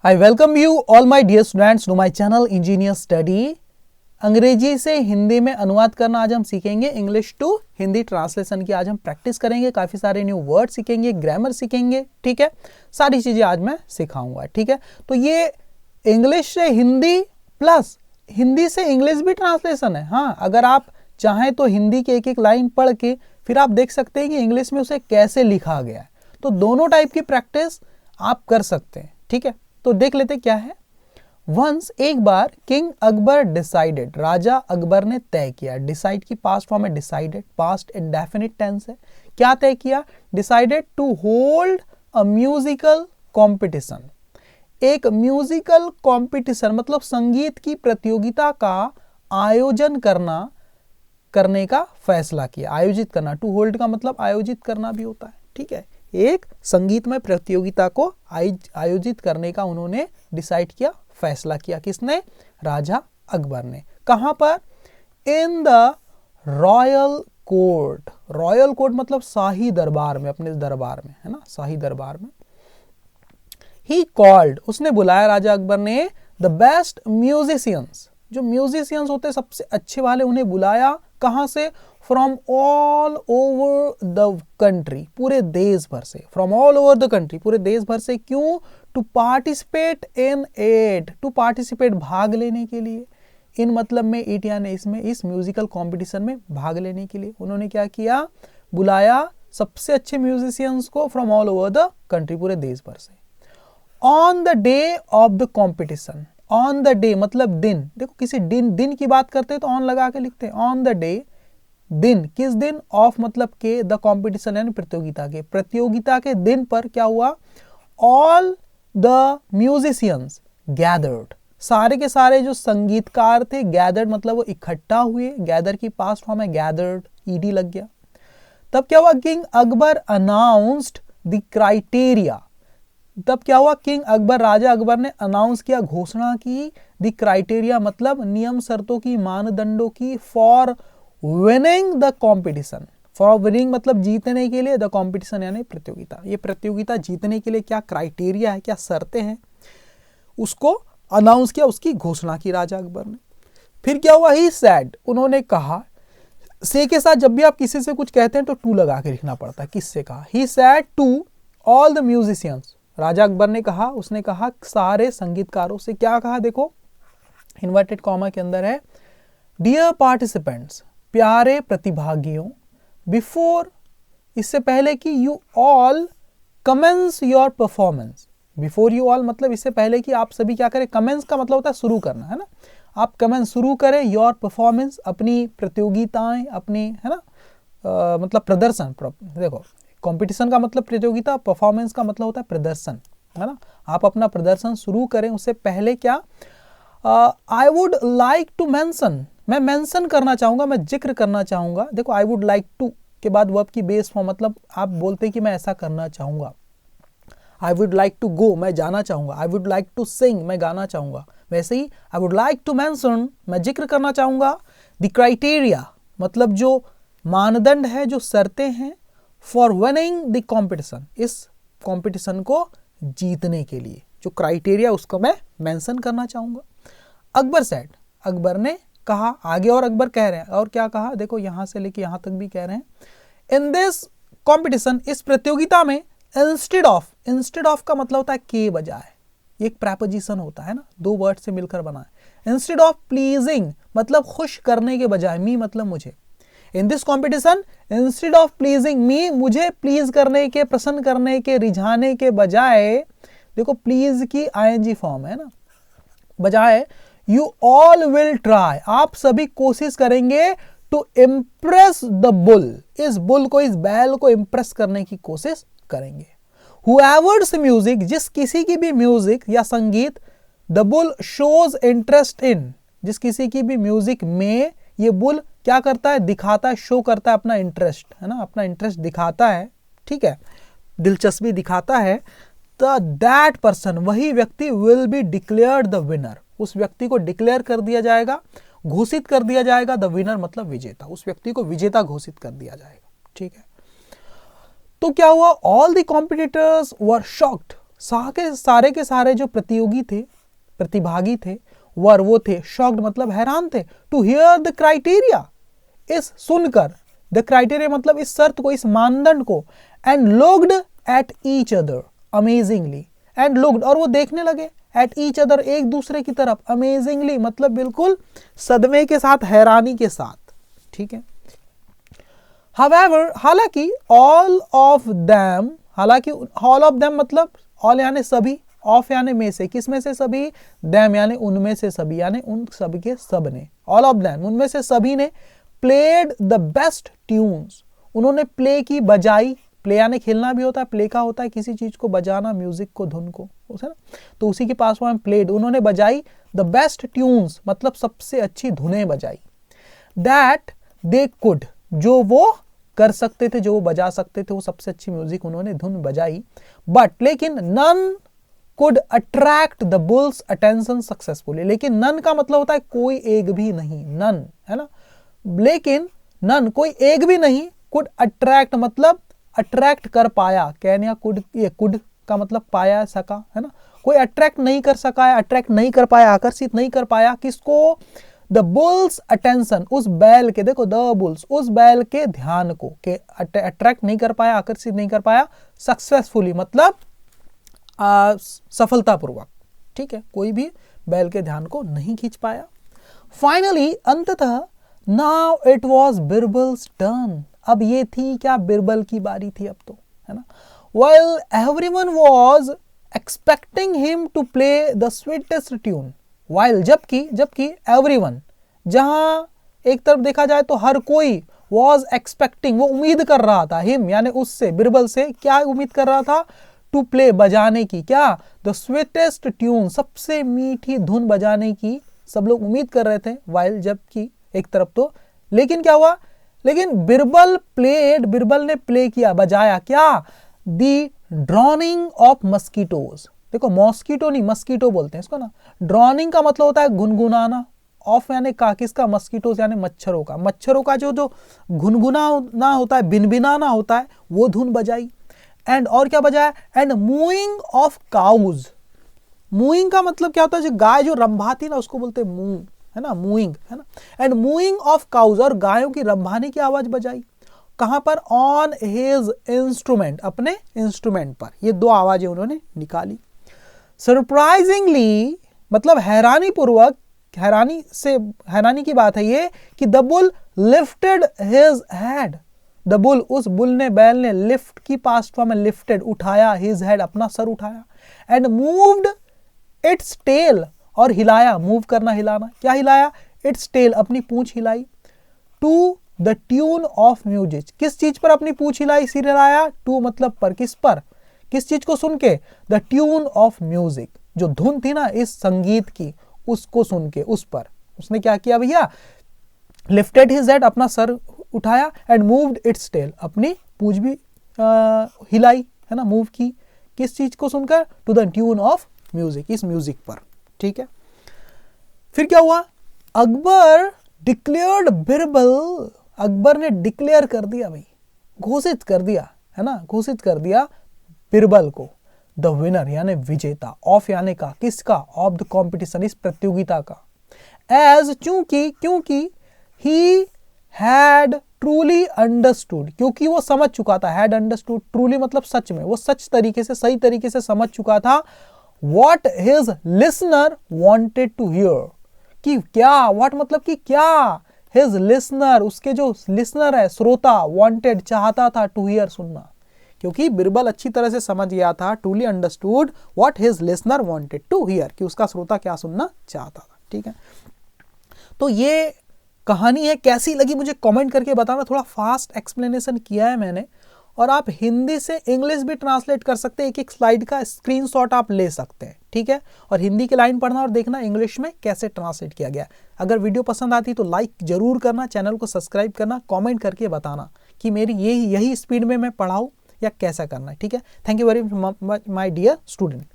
I welcome you all my dear students to my channel Engineer Study। अंग्रेजी से हिंदी में अनुवाद करना आज हम सीखेंगे। इंग्लिश टू हिंदी ट्रांसलेशन की आज हम प्रैक्टिस करेंगे। काफ़ी सारे न्यू वर्ड सीखेंगे, ग्रामर सीखेंगे, ठीक है। सारी चीज़ें आज मैं सिखाऊंगा, ठीक है। तो ये इंग्लिश से हिंदी प्लस हिंदी से इंग्लिश भी ट्रांसलेशन है। हाँ, अगर आप चाहें तो हिंदी के एक एक लाइन पढ़ के फिर आप देख सकते हैं कि इंग्लिश में उसे कैसे लिखा गया है। तो दोनों टाइप की प्रैक्टिस आप कर सकते हैं, ठीक है। तो देख लेते क्या है। वंस एक बार किंग अकबर डिसाइडेड, राजा अकबर ने तय किया। डिसाइड की पास्ट फॉर्म है डिसाइडेड, पास्ट इंडेफिनिट टेंस है। क्या तय किया? Decided to hold a musical competition. एक म्यूजिकल कॉम्पिटिशन मतलब संगीत की प्रतियोगिता का आयोजन करने का फैसला किया। आयोजित करना, टू होल्ड का मतलब आयोजित करना भी होता है, ठीक है। एक संगीतमय प्रतियोगिता को आयोजित करने का उन्होंने डिसाइड किया, फैसला किया। किसने? राजा अकबर ने। कहां पर? In the royal court. Royal court मतलब शाही दरबार में, अपने दरबार में, है ना, शाही दरबार में। ही कॉल्ड, उसने बुलाया, राजा अकबर ने, द बेस्ट म्यूजिशियंस, जो म्यूजिशियंस होते सबसे अच्छे वाले, उन्हें बुलाया। कहां से? From all over the country, पूरे देश भर से। From all over the country, पूरे देश भर से। क्यों? To participate in it, to participate भाग लेने के लिए। इन मतलब में इट यानी इसमें, इस म्यूजिकल कॉम्पिटिशन में भाग लेने के लिए उन्होंने क्या किया? बुलाया सबसे अच्छे म्यूजिशियंस को from all over the country, पूरे देश भर से। On the day of the competition, on the day मतलब दिन। देखो किसी दिन की बात करते हैं तो ऑन लगा के लिखते हैं। ऑन द डे, दिन, किस दिन? ऑफ मतलब के, द कॉम्पिटिशन यानी प्रतियोगिता के, प्रतियोगिता के दिन पर क्या हुआ? ऑल द म्यूजिशियंस गैदर्ड, सारे के सारे जो संगीतकार थे, गैदर्ड मतलब वो इकट्ठा हुए। गैदर की पास्ट फॉर्म है गैदर्ड, ईडी लग गया। तब क्या हुआ? King Akbar announced the criteria. तब क्या हुआ? किंग अकबर, राजा अकबर ने अनाउंस किया, घोषणा की, द क्राइटेरिया मतलब नियम शर्तों की, मानदंडों की, for winning the competition. For winning मतलब जीतने के लिए, द कॉम्पिटिशन यानी प्रतियोगिता। ये प्रतियोगिता जीतने के लिए क्या क्राइटेरिया है, क्या शर्तें हैं, उसको अनाउंस किया, उसकी घोषणा की राजा अकबर ने। फिर क्या हुआ? ही सैड, उन्होंने कहा। से के साथ जब भी आप किसी से कुछ कहते हैं तो टू लगा के लिखना पड़ता है। किससे कहा? He said to all the musicians, राजा अकबर ने कहा, उसने कहा सारे संगीतकारों से। क्या कहा? देखो इन्वर्टेड कॉमा के अंदर है, डियर पार्टिसिपेंट्स, प्यारे प्रतिभागियों, बिफोर, इससे पहले कि you all commence your performance. Before you all मतलब इससे पहले कि आप सभी क्या करें? कमेंस का मतलब होता है शुरू करना, है ना। आप कमेंस शुरू करें, योर परफॉर्मेंस अपनी प्रतियोगिताएं, अपनी, है ना, मतलब प्रदर्शन। देखो कंपटीशन का मतलब प्रतियोगिता, परफॉर्मेंस का मतलब होता है प्रदर्शन, है ना। आप अपना प्रदर्शन शुरू करें उससे पहले क्या? I would like to mention, मैं मेंशन करना चाहूंगा, मैं जिक्र करना चाहूंगा। देखो आई वुड लाइक टू के बाद वर्ब की बेस फॉर्म मतलब आप बोलते हैं कि मैं ऐसा करना चाहूंगा। I would like to go, मैं जाना चाहूंगा। I would like to sing, मैं गाना चाहूंगा। वैसे ही I would like to mention, मैं जिक्र करना चाहूंगा। द क्राइटेरिया मतलब जो मानदंड है, जो शर्तें हैं, फॉर विनिंग द कॉम्पिटिशन, इस कॉम्पिटिशन को जीतने के लिए जो क्राइटेरिया उसको मैं मेंशन करना चाहूंगा। अकबर सेड, अकबर ने कहा। आगे और अकबर कह रहे हैं, और क्या कहा? देखो यहां से लेके यहां तक भी कह रहे हैं। इन दिस कॉम्पिटिशन, इस प्रतियोगिता में, इंस्टेड ऑफ, इंस्टेड ऑफ का मतलब होता है के बजाय, एक प्रेपोजिशन होता है ना, दो वर्ड से मिलकर बना है। इंस्टेड ऑफ प्लीजिंग मतलब खुश करने के बजाय, मी मतलब मुझे। In this competition, instead of pleasing me, मुझे प्लीज करने के, प्रसन्न करने के, रिझाने के बजाय, देखो प्लीज की आईएनजी फॉर्म है ना, बजाय, यू ऑल विल ट्राई, आप सभी कोशिश करेंगे, टू इम्प्रेस द बुल, इस बुल को, इस बैल को इम्प्रेस करने की कोशिश करेंगे। हुएवर्स म्यूजिक, जिस किसी की भी म्यूजिक या संगीत, the bull shows interest in, जिस किसी की भी म्यूजिक में ये बुल क्या करता है? दिखाता है, शो करता है अपना इंटरेस्ट, है ना, अपना इंटरेस्ट दिखाता है, ठीक है, दिलचस्पी दिखाता है। तो दैट पर्सन, वही व्यक्ति, will be declared the winner, उस व्यक्ति को डिक्लेयर कर दिया जाएगा, घोषित कर दिया जाएगा। द विनर मतलब विजेता, उस व्यक्ति को विजेता घोषित कर दिया जाएगा, ठीक है। तो क्या हुआ? All the competitors were shocked, सारे के सारे जो प्रतिभागी थे वो थे शॉक्ड मतलब हैरान थे, टू हियर द क्राइटेरिया, इस सुनकर, द क्राइटेरिया मतलब इस शर्त को, इस मानदंड को, and looked at each other amazingly, and looked और वो देखने लगे, एट ईच अदर एक दूसरे की तरफ, अमेजिंगली मतलब बिल्कुल सदमे के साथ, हैरानी के साथ, ठीक है। हालांकि ऑल ऑफ देम मतलब ऑल यानी सभी, ऑफ यानी में से, किस में से सभी, देम यानी उनमें से सभी, यानी उन सभी के सब ने, ऑल ऑफ देम उनमें से सभी ने, प्लेड द बेस्ट ट्यून्स उन्होंने प्ले की, बजाई, प्ले यानी खेलना भी होता है, प्ले का होता है किसी चीज को बजाना, म्यूजिक को, धुन को, है ना, तो उसी के पास में प्लेड, उन्होंने बजाई, द बेस्ट ट्यून्स मतलब सबसे अच्छी धुनें बजाई, दैट दे कुड जो वो कर सकते थे, जो वो बजा सकते थे, वो सबसे अच्छी म्यूजिक उन्होंने धुन बजाई, बट लेकिन none could attract the bull's attention successfully, लेकिन नन का मतलब होता है कोई एक भी नहीं, नन, है ना, लेकिन नन कोई एक भी नहीं, कुड अट्रैक्ट मतलब अट्रैक्ट कर पाया, कैन या कुड, ये कुड का मतलब पाया, सका, है ना, कोई अट्रैक्ट नहीं कर सका, अट्रैक्ट नहीं कर पाया, आकर्षित नहीं कर पाया, किसको, द बुल्स अटेंशन, उस बैल के, देखो द बुल्स, उस बैल के ध्यान को, के अट्रैक्ट नहीं कर पाया, आकर्षित नहीं कर पाया, सक्सेसफुली मतलब सफलतापूर्वक, ठीक है, कोई भी बैल के ध्यान को नहीं खींच पाया। फाइनली अंततः now it was Birbal's turn, अब ये थी क्या, बिरबल की बारी थी अब तो, है ना, while everyone was expecting him to play the sweetest tune, while जबकि everyone, जहां एक तरफ देखा जाए तो हर कोई, was expecting वो उम्मीद कर रहा था, him यानी उससे, बिरबल से क्या उम्मीद कर रहा था, to play बजाने की, क्या, the sweetest tune सबसे मीठी धुन बजाने की सब लोग उम्मीद कर रहे थे, while जबकि एक तरफ तो, लेकिन क्या हुआ, लेकिन बिरबल ने प्ले किया, बजाया क्या, दी ड्रॉनिंग ऑफ मस्कीटोज, देखो मॉस्कीटो नहीं मस्कीटो बोलते हैं इसको ना, ड्रॉनिंग का मतलब होता है गुनगुनाना, ऑफ यानी का, किसका, मस्कीटोज यानी मच्छरों का जो गुनगुनाना होता है, बिनबिनाना होता है, वो धुन बजाई, एंड और क्या बजाया, एंड मूइंग ऑफ काउज, मूइंग का मतलब क्या होता है, जो गाय जो रंभाती ना उसको बोलते हैं मूंग, है ना, मूइंग, है ना, एंड मूइंग ऑफ काउज और गायों की रंभाने की आवाज बजाई, कहां पर, ऑन हिज इंस्ट्रूमेंट अपने इंस्ट्रूमेंट पर, ये दो आवाजें उन्होंने निकाली। सरप्राइजिंगली मतलब हैरानीपूर्वक, हैरानी की बात है ये कि the bull lifted his head, the bull उस बुल ने, बैल ने, लिफ्ट की पास्ट फॉर्म में लिफ्टेड उठाया, हिज हेड अपना सर उठाया, एंड मूव्ड इट्स टेल और हिलाया, मूव करना हिलाना, क्या हिलाया, इट्स टेल अपनी पूंछ हिलाई, to the tune of music, किस चीज पर अपनी पूंछ हिलाई, सिर हिलाया, टू मतलब पर, किस पर, किस चीज को सुन के, द ट्यून ऑफ म्यूजिक, जो धुन थी ना इस संगीत की, उसको सुन के, उस पर उसने क्या किया भैया, लिफ्टेड हिज हेड अपना सर उठाया, एंड मूव्ड इट्स टेल अपनी पूंछ भी हिलाई, है ना, मूव की, किस चीज को सुनकर, to the tune of music, इस म्यूजिक पर, ठीक है। फिर क्या हुआ, अकबर डिक्लेयर्ड बिरबल, अकबर ने डिक्लेयर कर दिया भाई, घोषित कर दिया, है ना, घोषित कर दिया बिरबल को, द विनर यानी विजेता, ऑफ यानी का, किसका, ऑफ द कॉम्पिटिशन इस प्रतियोगिता का, एज क्योंकि ही हैड ट्रूली अंडरस्टूड, क्योंकि वो समझ चुका था, हैड अंडरस्टूड, ट्रूली मतलब सच में, वो सच तरीके से, सही तरीके से समझ चुका था, what his listener wanted to hear, कि क्या, व्हाट मतलब कि क्या, हिज लिसनर उसके जो लिसनर है, श्रोता, वांटेड चाहता था, टू हियर सुनना, क्योंकि बिरबल अच्छी तरह से समझ गया था, truly understood what his listener wanted to hear, कि उसका श्रोता क्या सुनना चाहता था, ठीक है। तो ये कहानी है, कैसी लगी मुझे कमेंट करके बताना, थोड़ा फास्ट एक्सप्लेनेशन किया है मैंने, और आप हिंदी से इंग्लिश भी ट्रांसलेट कर सकते हैं, एक स्लाइड का स्क्रीनशॉट आप ले सकते हैं, ठीक है, और हिंदी की लाइन पढ़ना और देखना इंग्लिश में कैसे ट्रांसलेट किया गया। अगर वीडियो पसंद आती तो लाइक जरूर करना, चैनल को सब्सक्राइब करना, कमेंट करके बताना कि मेरी यही स्पीड में मैं पढ़ाऊँ या कैसा करना है, ठीक है। Thank you very much my dear student.